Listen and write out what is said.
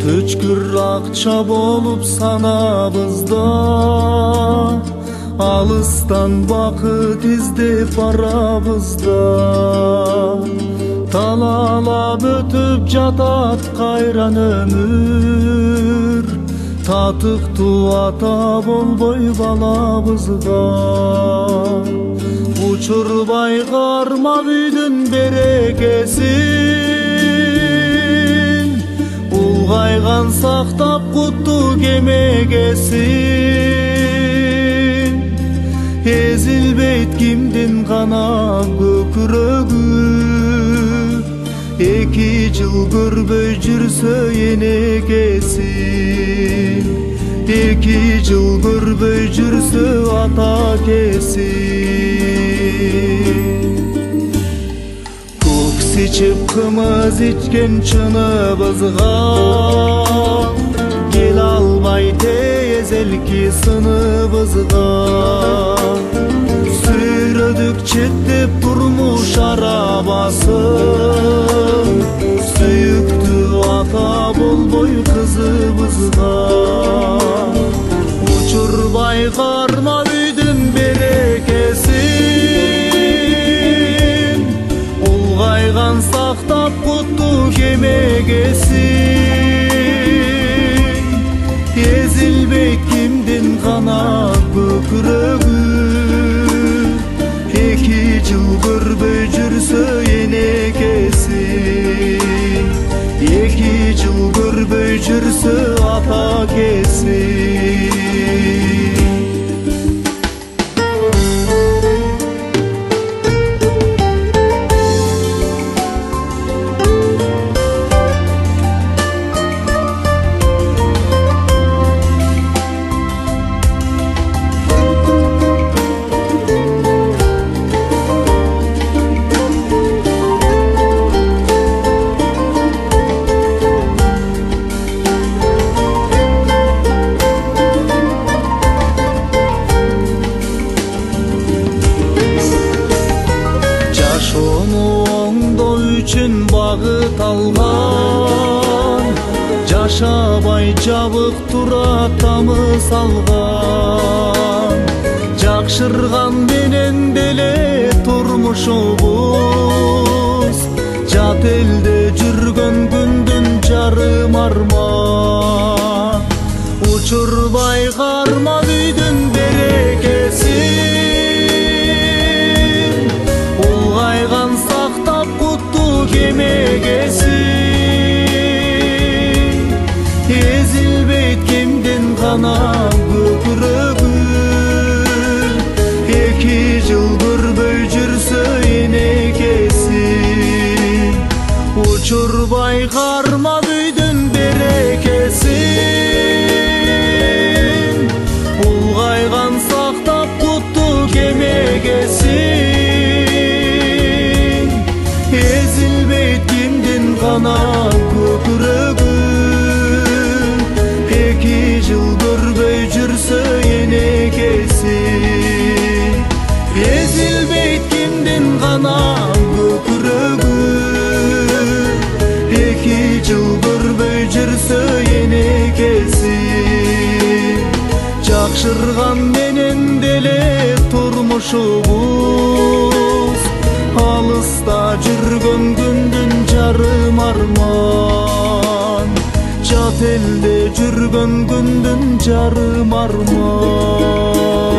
Üçkür akça bolup sanabızda, alıstan bakıt izdep arabızda. Talalap ötüp jatat kayran ömür, tatık tuata bolboy balabızga. Uçurbay karma büydün berekesi, ulgaygan saktap kuttu kemegesi. Ezilbeyt kimdin kana kökürögü, eki jıl körбөй жүрсө енекеси. Eki jıl körбөй жүрсө ата кеси. Içip kımız içken çınыбызга, kел албай тезелки сыныбызга. Сүйрөдүк четтеп турмуш арабасын, сүйүктүү ата болбой кызыбызга. Учурбай карма үйдүн берекеси, улгайган сактап кутту кемегеси. Ezilbeyt kimdin kana kökürögü, eki jıl körбөй жүрсө енекеси. Eki jıl körбөй жүрсө ата кеси. Багыт алган, жашабай жабык тура тамыз алган. Жакшырган менен деле турмушубуз, жат элде жүргөн күндүн жарым арман. Учурбай карма үйдүн берекеси, улгайган сактап кутту кемегеси. Ezilbeyt kimdin kana kökürögü, eki jıl körбөй жүрсө енекеси. Учурбай карма үйдүн берекеси, улгайган сактап кутту кемегеси. Ezilbeyt kimdin kana kökürögü, eki jıl körбөй жүрсө енекеси. Ezilbeyt kimdin kana kökürögü, eki jıl körбөй жүрсө енекеси. Жакшырган менен деле турмушубуз, алыста жүргөн күндүн жарым арман. Жат элде жүргөн күндүн жарым арман.